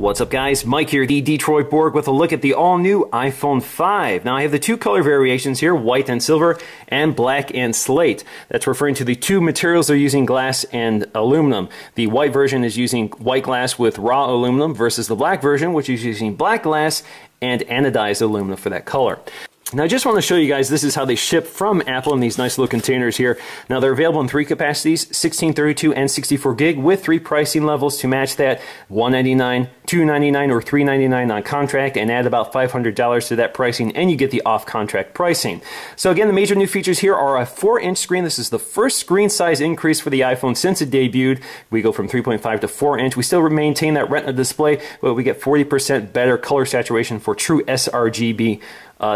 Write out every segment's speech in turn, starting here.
What's up guys, Mike here, the Detroit Borg, with a look at the all-new iPhone 5. Now I have the two color variations here, white and silver, and black and slate. That's referring to the two materials they're using, glass and aluminum. The white version is using white glass with raw aluminum versus the black version, which is using black glass and anodized aluminum for that color. Now I just want to show you guys, this is how they ship from Apple in these nice little containers here. Now they're available in three capacities, 16, 32, and 64 gig, with three pricing levels to match that: $199, $299, or $399 on contract, and add about $500 to that pricing and you get the off-contract pricing. So again, the major new features here are a 4-inch screen. This is the first screen size increase for the iPhone since it debuted. We go from 3.5 to 4-inch. We still maintain that Retina display, but we get 40% better color saturation for true sRGB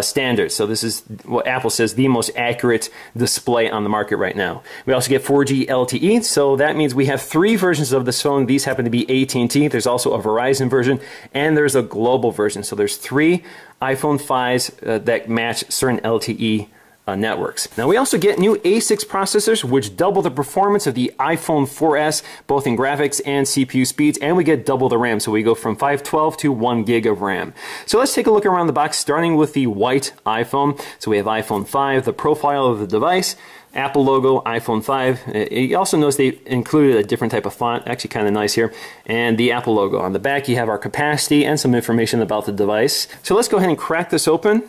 standards. So this is what Apple says the most accurate display on the market right now. We also get 4G LTE, so that means we have three versions of this phone. These happen to be AT&T. There's also a Verizon version, and there's a global version. So there's three iPhone 5s that match certain LTE networks. Now we also get new A6 processors, which double the performance of the iPhone 4S, both in graphics and CPU speeds, and we get double the RAM, so we go from 512 to 1 gig of RAM. So let's take a look around the box, starting with the white iPhone. So we have iPhone 5, the profile of the device, Apple logo, iPhone 5. You also notice they included a different type of font, actually kind of nice here, and the Apple logo. On the back you have our capacity and some information about the device. So let's go ahead and crack this open.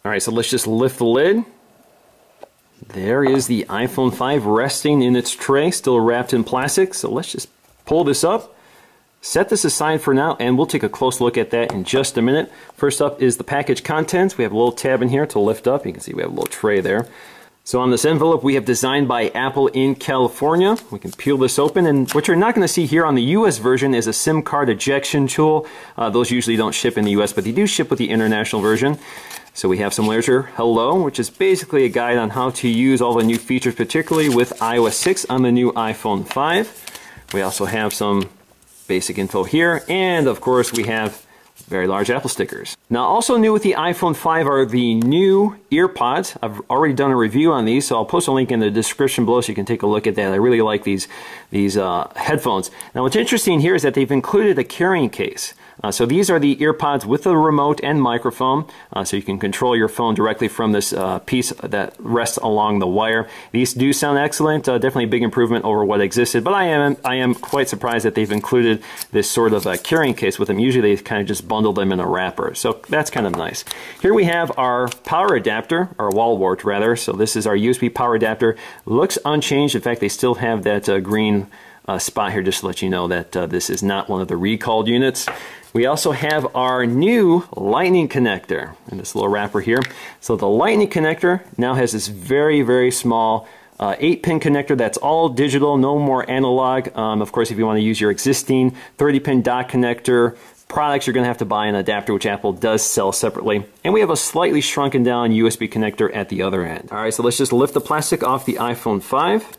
Alright, so let's just lift the lid. There is the iPhone 5 resting in its tray, still wrapped in plastic. So let's just pull this up, set this aside for now, and we'll take a close look at that in just a minute. First up is the package contents. We have a little tab in here to lift up. You can see we have a little tray there. So on this envelope we have designed by Apple in California. We can peel this open, and what you're not going to see here on the US version is a SIM card ejection tool. Those usually don't ship in the US, but they do ship with the international version. So we have some literature, Hello, which is basically a guide on how to use all the new features, particularly with iOS 6 on the new iPhone 5. We also have some basic info here, and of course we have very large Apple stickers. Now also new with the iPhone 5 are the new EarPods. I've already done a review on these, so I'll post a link in the description below so you can take a look at that. I really like these headphones. Now what's interesting here is that they've included a carrying case. So these are the EarPods with the remote and microphone, so you can control your phone directly from this piece that rests along the wire. These do sound excellent, definitely a big improvement over what existed, but I am quite surprised that they've included this sort of a carrying case with them. Usually they kind of just bundle them in a wrapper, so that's kind of nice. Here we have our power adapter, or wall wart rather, so this is our USB power adapter. Looks unchanged. In fact, they still have that green spot here just to let you know that this is not one of the recalled units. We also have our new lightning connector in this little wrapper here. So the lightning connector now has this very, very small 8-pin connector that's all digital, no more analog. Of course, if you want to use your existing 30-pin dock connector products, you're going to have to buy an adapter, which Apple does sell separately. And we have a slightly shrunken down USB connector at the other end. All right, so let's just lift the plastic off the iPhone 5.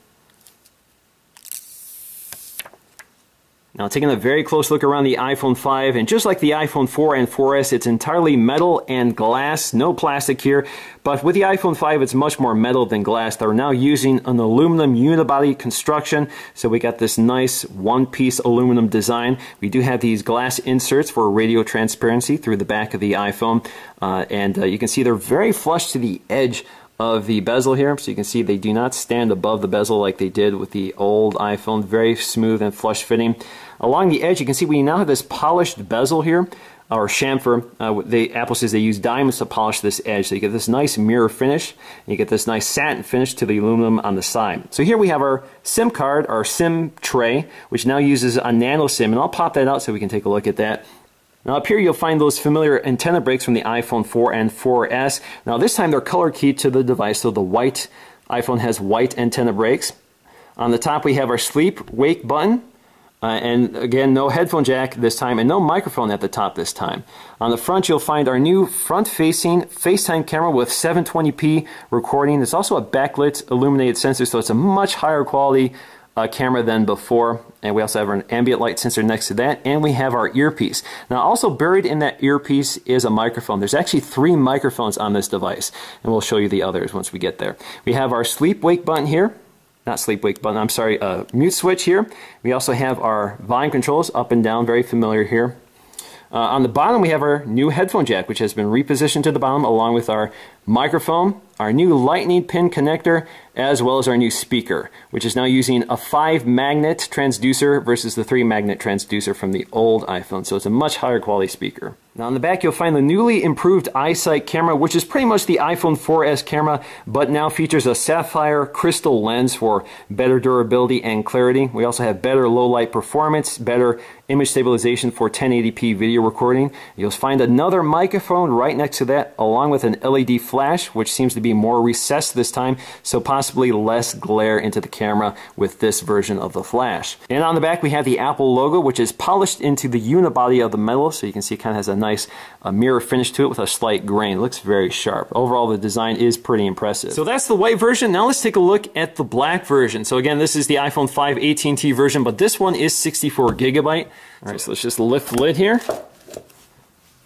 Now taking a very close look around the iPhone 5, and just like the iPhone 4 and 4S, it's entirely metal and glass, no plastic here. But with the iPhone 5, it's much more metal than glass. They're now using an aluminum unibody construction, so we got this nice one-piece aluminum design. We do have these glass inserts for radio transparency through the back of the iPhone, and you can see they're very flush to the edge of the bezel here, so you can see they do not stand above the bezel like they did with the old iPhone. Very smooth and flush fitting. Along the edge you can see we now have this polished bezel here, or chamfer. Apple says they use diamonds to polish this edge, so you get this nice mirror finish, and you get this nice satin finish to the aluminum on the side. So here we have our SIM card, our SIM tray, which now uses a nano SIM, and I'll pop that out so we can take a look at that. Now up here you'll find those familiar antenna breaks from the iPhone 4 and 4S. Now this time they're color keyed to the device, so the white iPhone has white antenna breaks. On the top we have our sleep wake button, and again no headphone jack this time, and no microphone at the top this time. On the front you'll find our new front-facing FaceTime camera with 720p recording. There's also a backlit illuminated sensor, so it's a much higher quality camera than before. And we also have an ambient light sensor next to that, and we have our earpiece. Now also buried in that earpiece is a microphone. There's actually 3 microphones on this device, and we'll show you the others once we get there. We have our sleep wake button here. not sleep wake button, I'm sorry, mute switch here. We also have our volume controls up and down, very familiar here. On the bottom we have our new headphone jack, which has been repositioned to the bottom, along with our microphone, our new lightning pin connector, as well as our new speaker, which is now using a 5-magnet transducer versus the 3-magnet transducer from the old iPhone. So it's a much higher quality speaker. Now on the back you'll find the newly improved iSight camera, which is pretty much the iPhone 4S camera, but now features a sapphire crystal lens for better durability and clarity. We also have better low light performance, better image stabilization for 1080p video recording. You'll find another microphone right next to that, along with an LED flash, which seems to be more recessed this time, so possibly less glare into the camera with this version of the flash. And on the back we have the Apple logo, which is polished into the unibody of the metal, so you can see it kind of has a nice mirror finish to it with a slight grain. It looks very sharp. Overall the design is pretty impressive. So that's the white version. Now let's take a look at the black version. So again, this is the iPhone 5 AT&T version, but this one is 64 gigabyte. Alright, so let's just lift the lid here.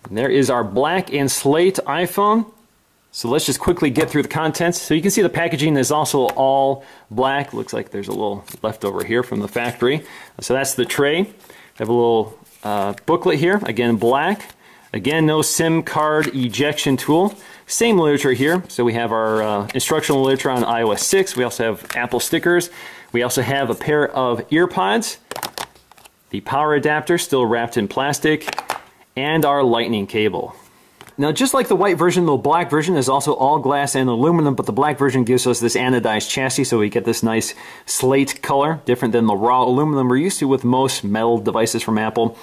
And there is our black and slate iPhone. So let's just quickly get through the contents. So you can see the packaging is also all black. Looks like there's a little leftover here from the factory. So that's the tray. We have a little booklet here, again black. Again, no SIM card ejection tool. Same literature here. So we have our instructional literature on iOS 6. We also have Apple stickers. We also have a pair of earpods. The power adapter still wrapped in plastic. And our lightning cable. Now, just like the white version, the black version is also all glass and aluminum, but the black version gives us this anodized chassis, so we get this nice slate color, different than the raw aluminum we're used to with most metal devices from Apple.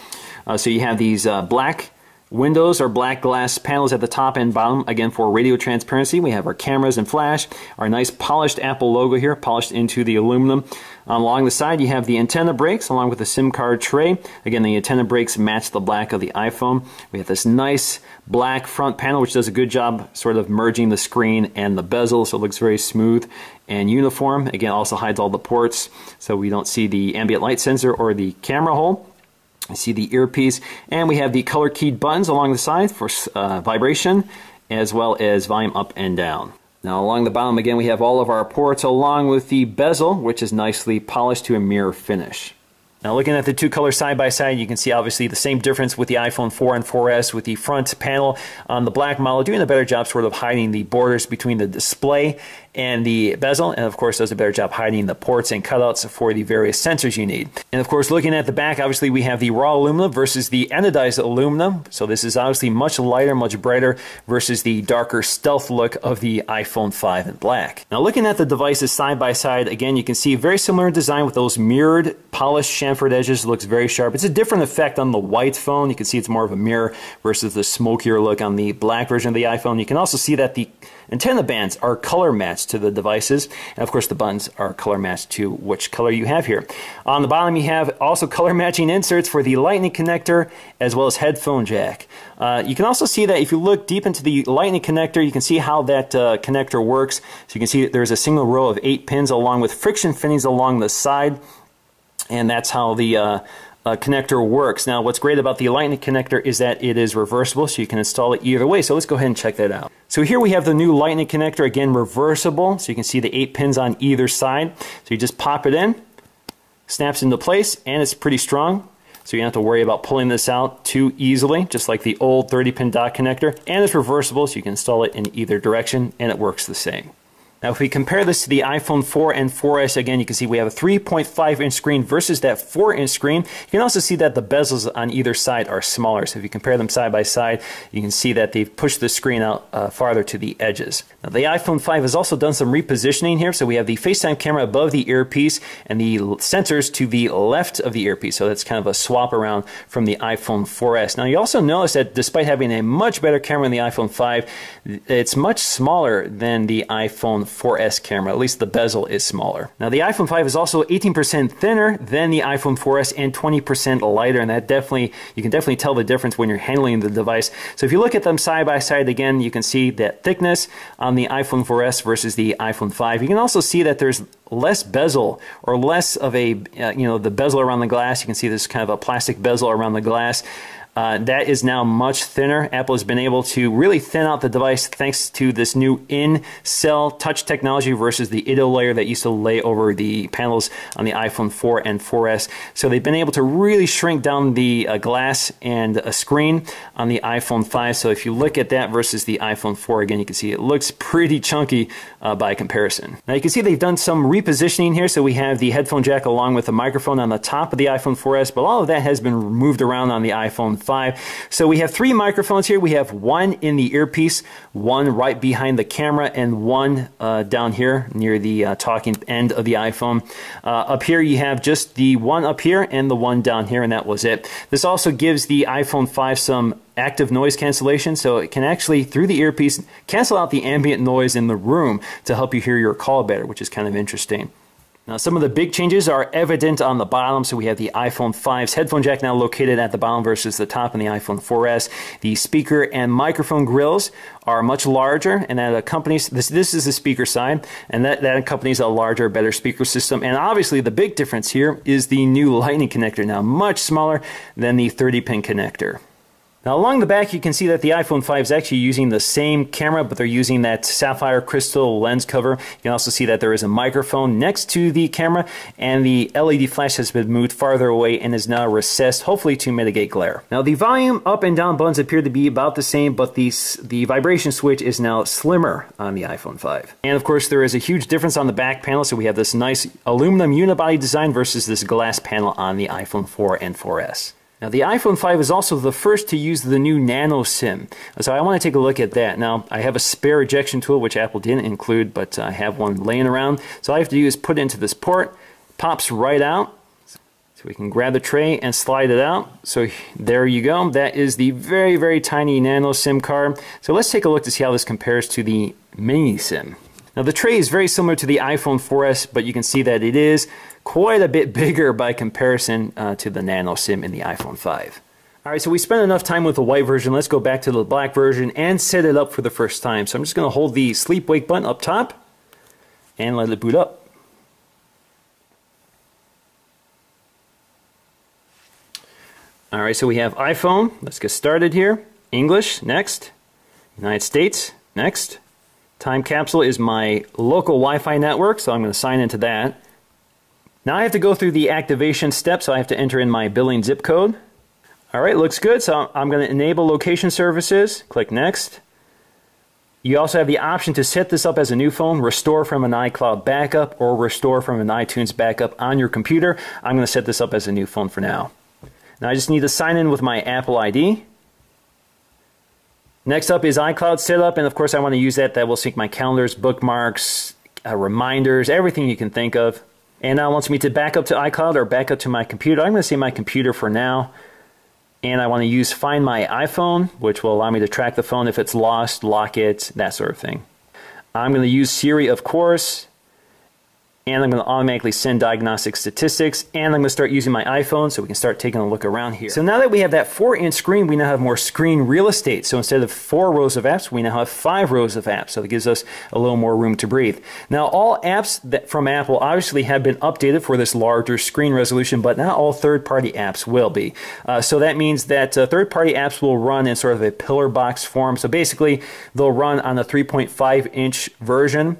So you have these black windows or black glass panels at the top and bottom, again for radio transparency. We have our cameras and flash, our nice polished Apple logo here, polished into the aluminum. Along the side you have the antenna breaks along with the SIM card tray. Again, the antenna breaks match the black of the iPhone. We have this nice black front panel which does a good job sort of merging the screen and the bezel, so it looks very smooth and uniform. Again, also hides all the ports so we don't see the ambient light sensor or the camera hole. I see the earpiece, and we have the color keyed buttons along the side for vibration, as well as volume up and down. Now along the bottom again we have all of our ports along with the bezel, which is nicely polished to a mirror finish. Now looking at the two colors side by side, you can see obviously the same difference with the iPhone 4 and 4S, with the front panel on the black model doing a better job sort of hiding the borders between the display and the bezel, and of course does a better job hiding the ports and cutouts for the various sensors you need. And of course, looking at the back, obviously we have the raw aluminum versus the anodized aluminum, so this is obviously much lighter, much brighter versus the darker stealth look of the iPhone 5 in black. Now looking at the devices side by side, again you can see very similar in design with those mirrored polished chamfered edges. It looks very sharp. It's a different effect on the white phone. You can see it's more of a mirror versus the smokier look on the black version of the iPhone. You can also see that the antenna bands are color matched to the devices, and of course the buttons are color matched to which color you have here. On the bottom you have also color matching inserts for the lightning connector as well as headphone jack. You can also see that if you look deep into the lightning connector, you can see how that connector works. So you can see that there's a single row of 8 pins along with friction fittings along the side, and that's how the connector works. Now what's great about the lightning connector is that it is reversible, so you can install it either way. So let's go ahead and check that out. So here we have the new lightning connector, again reversible, so you can see the 8 pins on either side. So you just pop it in, snaps into place, and it's pretty strong. So you don't have to worry about pulling this out too easily, just like the old 30-pin dot connector. And it's reversible, so you can install it in either direction, and it works the same. Now if we compare this to the iPhone 4 and 4S, again you can see we have a 3.5-inch screen versus that 4-inch screen. You can also see that the bezels on either side are smaller. So if you compare them side by side, you can see that they've pushed the screen out farther to the edges. Now the iPhone 5 has also done some repositioning here. So we have the FaceTime camera above the earpiece and the sensors to the left of the earpiece. So that's kind of a swap around from the iPhone 4S. Now you also notice that despite having a much better camera in the iPhone 5, it's much smaller than the iPhone 4S camera. At least the bezel is smaller. Now the iPhone 5 is also 18% thinner than the iPhone 4S and 20% lighter, and that you can definitely tell the difference when you're handling the device. So if you look at them side by side again, you can see that thickness on the iPhone 4S versus the iPhone 5. You can also see that there's less bezel, or less of a the bezel around the glass. You can see this kind of a plastic bezel around the glass. That is now much thinner. Apple has been able to really thin out the device thanks to this new in-cell touch technology versus the IDO layer that used to lay over the panels on the iPhone 4 and 4S. So they've been able to really shrink down the glass and screen on the iPhone 5. So if you look at that versus the iPhone 4, again, you can see it looks pretty chunky by comparison. Now you can see they've done some repositioning here. So we have the headphone jack along with the microphone on the top of the iPhone 4S, but all of that has been moved around on the iPhone 5. So we have 3 microphones here. We have one in the earpiece, one right behind the camera, and one down here near the talking end of the iPhone. Up here you have just the one up here and the one down here, and that was it. This also gives the iPhone 5 some active noise cancellation, so it can actually, through the earpiece, cancel out the ambient noise in the room to help you hear your call better, which is kind of interesting. Now, some of the big changes are evident on the bottom. So we have the iPhone 5's headphone jack now located at the bottom versus the top in the iPhone 4S. The speaker and microphone grills are much larger, and that accompanies, this is the speaker side, and that accompanies a larger, better speaker system. And obviously the big difference here is the new Lightning connector, now much smaller than the 30-pin connector. Now along the back you can see that the iPhone 5 is actually using the same camera, but they're using that sapphire crystal lens cover. You can also see that there is a microphone next to the camera, and the LED flash has been moved farther away and is now recessed, hopefully to mitigate glare. Now the volume up and down buttons appear to be about the same, but the vibration switch is now slimmer on the iPhone 5. And of course there is a huge difference on the back panel, so we have this nice aluminum unibody design versus this glass panel on the iPhone 4 and 4S. Now the iPhone 5 is also the first to use the new nano SIM. So I want to take a look at that. Now I have a spare ejection tool which Apple didn't include, but I have one laying around. So all I have to do is put it into this port, pops right out. So we can grab the tray and slide it out. So there you go. That is the very, very tiny nano SIM card. So let's take a look to see how this compares to the mini SIM. Now the tray is very similar to the iPhone 4S, but you can see that it is quite a bit bigger by comparison to the nano SIM in the iPhone 5. Alright, so we spent enough time with the white version. Let's go back to the black version and set it up for the first time. So I'm just going to hold the sleep wake button up top and let it boot up. Alright, so we have iPhone. Let's get started here. English, next. United States, next. Time capsule is my local Wi-Fi network, so I'm going to sign into that. Now I have to go through the activation steps, so I have to enter in my billing zip code. Alright, looks good, so I'm going to enable location services. Click next. You also have the option to set this up as a new phone, restore from an iCloud backup, or restore from an iTunes backup on your computer. I'm going to set this up as a new phone for now. Now I just need to sign in with my Apple ID. Next up is iCloud setup, and of course I want to use that. That will sync my calendars, bookmarks, reminders, everything you can think of. And now it wants me to back up to iCloud or back up to my computer. I'm going to say my computer for now. And I want to use Find My iPhone, which will allow me to track the phone if it's lost, lock it, that sort of thing. I'm going to use Siri, of course. And I'm going to automatically send diagnostic statistics, and I'm going to start using my iPhone so we can start taking a look around here. So now that we have that 4-inch screen, we now have more screen real estate. So instead of 4 rows of apps, we now have 5 rows of apps. So that gives us a little more room to breathe. Now all apps from Apple obviously have been updated for this larger screen resolution, but not all third-party apps will be. So that means that third-party apps will run in sort of a pillar box form. So basically, they'll run on a 3.5-inch version.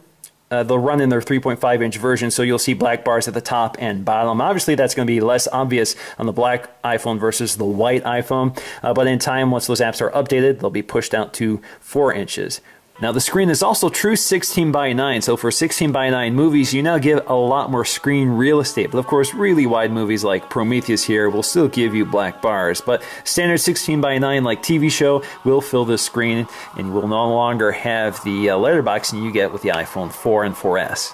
They'll run in their 3.5-inch version, so you'll see black bars at the top and bottom. Obviously, that's going to be less obvious on the black iPhone versus the white iPhone, but in time, once those apps are updated, they'll be pushed out to 4 inches. Now the screen is also true 16:9, so for 16:9 movies you now get a lot more screen real estate. But of course really wide movies like Prometheus here will still give you black bars. But standard 16:9 like TV show will fill the screen and will no longer have the letterboxing you get with the iPhone 4 and 4S.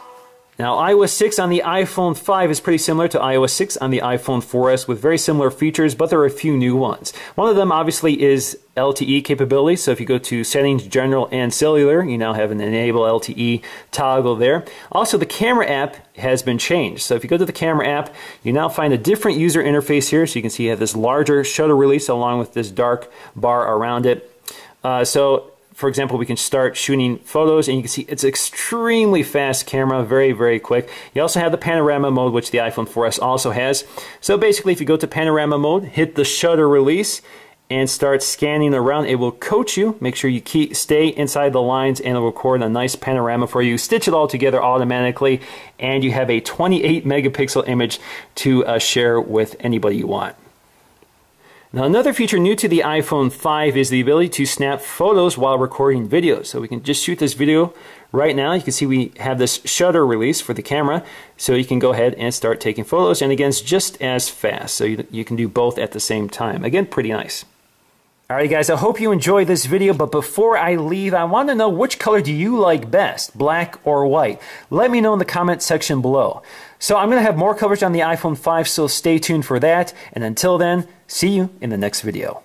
Now iOS 6 on the iPhone 5 is pretty similar to iOS 6 on the iPhone 4S with very similar features, but there are a few new ones. One of them obviously is LTE capability, so if you go to Settings, General, and Cellular, you now have an Enable LTE toggle there. Also, the camera app has been changed. So if you go to the camera app, you now find a different user interface here, so you can see you have this larger shutter release along with this dark bar around it. For example, we can start shooting photos, and you can see it's extremely fast camera, very, very quick. You also have the panorama mode, which the iPhone 4S also has. So basically, if you go to panorama mode, hit the shutter release, and start scanning around, it will coach you. Make sure you stay inside the lines, and it'll record a nice panorama for you. Stitch it all together automatically, and you have a 28 megapixel image to share with anybody you want. Now, another feature new to the iPhone 5 is the ability to snap photos while recording videos. So we can just shoot this video right now. You can see we have this shutter release for the camera, so you can go ahead and start taking photos. And again, it's just as fast, so you can do both at the same time. Again, pretty nice. Alright guys, I hope you enjoyed this video, but before I leave, I want to know, which color do you like best, black or white? Let me know in the comment section below. So I'm going to have more coverage on the iPhone 5, so stay tuned for that. And until then, see you in the next video.